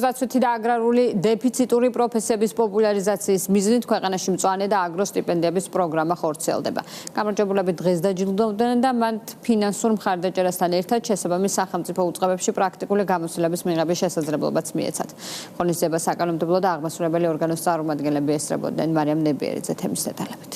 ზაცვითი და აგრარული დეფიციტური პროფესიების პოპულარიზაციის მიზნით ქვეყანაში მწვანე და აგრო სტიპენდიების პროგრამა ხორციელდება. გამარჯვებულები დღეს დაჯილდოვდნენ და მათ ფინანსურ მხარდაჭერასთან ერთად შესაბამის სახელმწიფო უწყებებში პრაქტიკული გამოცდილების მიღების შესაძლებლობაც მიეცათ. ღონისძიებას საკანონმდებლო და აღმასრულებელი ორგანოს წარმომადგენლები ესწრებოდნენ. მარიამ ნებიერიძე თემის დეტალებით.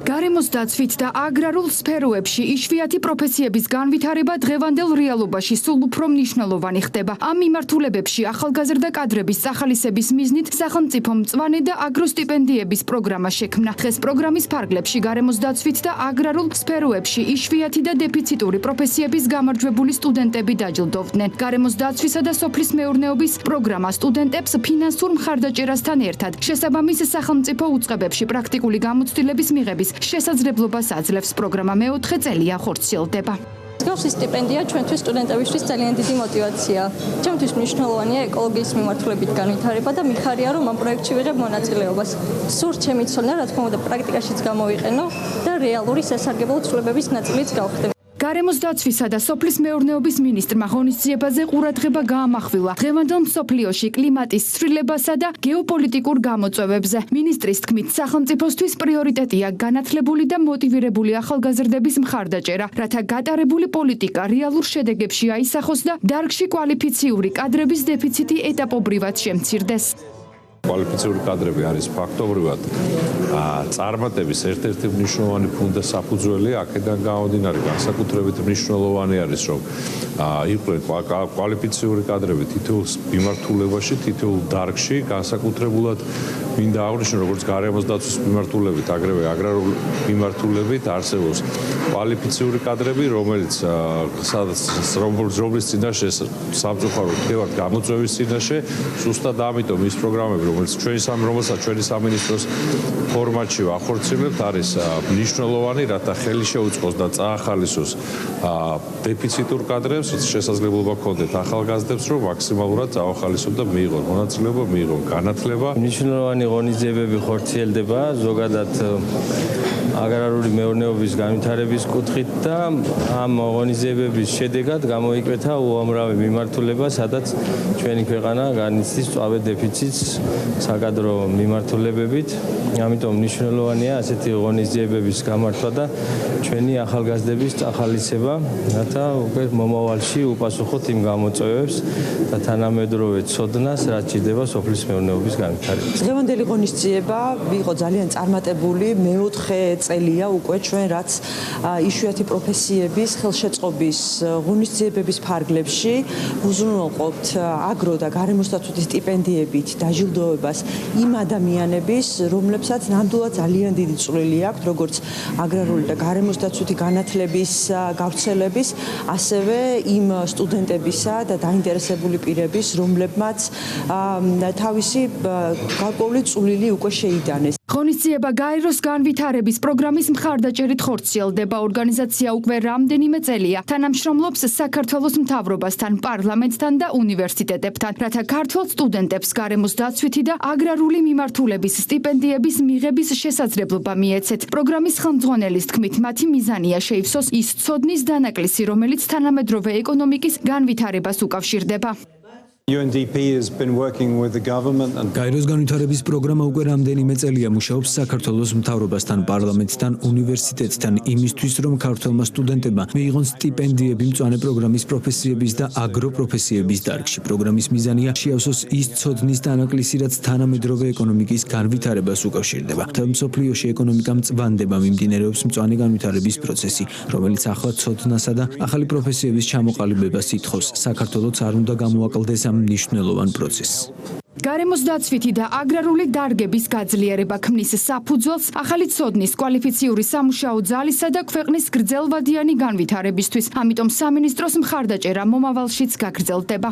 გარემოს დაცვით და აგრარულ სფეროებში იშვიათი პროფესიების განვითარება დღევანდელ რეალობაში სულ უფრო მნიშვნელოვანი ხდება. ამ მიმართულებებში ახალგაზრდა კადრების სახალისების მიზნით სახელმწიფო მწვანე და აგრო სტიპენდიების პროგრამა შექმნა. დღეს პროგრამის ფარგლებში გარემოს დაცვით და აგრარულ სფეროებში იშვიათი და დეფიციტური პროფესიების გამარჯვებული სტუდენტები დაჯილდოვდნენ. გარემოს დაცვისა და სოფლის მეურნეობის პროგრამა სტუდენტებს ფინანსურ მხარდაჭერასთან ერთად შესაბამის სახელმწიფო უწყებებში პრაქტიკული გამოცდილების მიღების შესაძლებლობას აძლევს. პროგრამა მეოთხე წელია ხორციელდება. მსგავსი სტიპენდია ჩვენთვის სტუდენტებისთვის ძალიან დიდი мотиваცია. ჩემთვის მნიშვნელოვანია ეკოლოგიის მიმართულებით განვითარება და მიხარია რომ ამ პროექტში ვიღებ მონაწილეობას. სურთ ჩემი ცოდნა რა თქმა უნდა პრაქტიკაშიც გამოვიყენო და რეალური სასარგებლო ცვლილებების ნაწილიც გავხდე. გარემოს დაცვისა და სოფლის მეურნეობის მინისტრმა ღონისძიებაზე ყურადღება გაამახვილა დღევანდელ მსოფლიოში კლიმატის ცვლილებასა და გეოპოლიტიკურ გამოწვევებზე. მინისტრის თქმით, სახელმწიფოსთვის პრიორიტეტია განათლებული და მოტივირებული ახალგაზრდების მხარდაჭერა, რათა გატარებული პოლიტიკა რეალურ შედეგებში აისახოს და დარგში კვალიფიციური კადრების დეფიციტი ეტაპობრივად შემცირდეს. კვალიფიციური კადრები არის ფაქტობრივად წარმატების ერთ-ერთი მნიშვნელოვანი ფუნდა საფუძველი. აქედან გამომდინარე, განსაკუთრებით მნიშვნელოვანი არის, რომ იყვნენ კვალიფიციური კადრები თითოეულ მიმართულებაში, თითოეულ დარგში, განსაკუთრებულად მინდა აღვნიშნო, როგორც გარემოს დაცვის მიმართულებით, აგრეთვე აგრარული მიმართულებით არსებობს კვალიფიციური კადრები, რომლის წინაშე სამწუხაროდ ხდებათ გამოწვევის წინაშე. ზუსტად ამიტომ ის პროგრამები, რომელსაც ჩვენი სამინისტროს ფორმატში ვახორციელებთ, არის მნიშვნელოვანი, რათა ხელი შეუწყოს და წაახალისოს დეფიციტურ კადრებს, შესაძლებლობა ჰქონდეთ ახალგაზრდებს, რომ მაქსიმალურად წაახალისონ და მიიღონ მონაწილეობა, მიიღონ განათლება. მნიშვნელოვანი ღონისძიებები ხორციელდება ზოგადად აგრარული მეურნეობის განვითარების კუთხით და ამ ღონისძიებების შედეგად გამოიკვეთა უამრავი მიმართულება, სადაც ჩვენი ქვეყანა განიცდის მწვავე დეფიციტს საკადრო მიმართულებებით. ამიტომ მნიშვნელოვანია ასეთი ღონისძიებების გამართვა და ჩვენი ახალგაზრდების წახალისება, რათა უკვე მომავალში უპასუხოთ იმ გამოწვევებს და თანამედროვე ცოდნას, რაც ჭირდება სოფლის მეურნეობის განვითარებას. დღევანდელი ღონისძიება იყო ძალიან წარმატებული, მეოთხე წელია უკვე ჩვენ რაც იშვიათი პროფესიების ხელშეწყობის ღონისძიებების ფარგლებში უზრუნველყოფთ აგრო და გარემოს დაცვითი სტიპენდიებით დაჯილდოვებას იმ ადამიანების, რომლებსაც ნამდვილად ძალიან დიდი წვლილი აქვთ, როგორც აგრარული და გარემოს დაცვითი განათლების გავრცელების, ასევე იმ სტუდენტებისა და დაინტერესებული პირების, რომლებმაც თავისი გარკვეული წვლილი უკვე შეიტანეს. ღონისძიება გაეროს განვითარების პროგრამის მხარდაჭერით ხორციელდება. ორგანიზაცია უკვე რამდენიმე წელია თანამშრომლობს საქართველოს მთავრობასთან, პარლამენტთან და უნივერსიტეტებთან, რათა ქართველ სტუდენტებს გარემოს დაცვითი და აგრარული მიმართულების სტიპენდიების მიღების შესაძლებლობა მიეცეთ. პროგრამის ხელმძღვანელის თქმით, მათი მიზანია შეივსოს ის ცოდნის დანაკლისი, რომელიც თანამედროვე ეკონომიკის განვითარებას უკავშირდება. გაეროს განვითარების პროგრამა უკვე რამდენიმე წელია მუშაობს საქართველოს მთავრობასთან, პარლამენტთან, უნივერსიტეტთან იმისთვის, რომ ქართველმა სტუდენტებმა მიიღონ სტიპენდიები მწვანე პროგრამის პროფესიების და აგროპროფესიების დარგში. პროგრამის მიზანია შეავსოს ის ცოდნის დანაკლისი, რაც თანამედროვე ეკონომიკის განვითარებას უკავშირდება. მთელ მსოფლიოში ეკონომიკა მწვანდება, მიმდინარეობს მწვანე განვითარების პროცესი, რომელიც ახლა ცოდნასა და ახალი პროფესიების ჩამოყალიბებას ითხოვს. საქართველოს არ უნდა გამოაკლდეს მნიშვნელოვან პროცესს. გარემოს დაცვითი და აგრარული დარგების გაძლიერება ქმნის საფუძველს ახალი ცოდნის, კვალიფიციური სამუშაო ძალისა და ქვეყნის გრძელვადიანი განვითარებისთვის. ამიტომ სამინისტროს მხარდაჭერა მომავალშიც გაგრძელდება.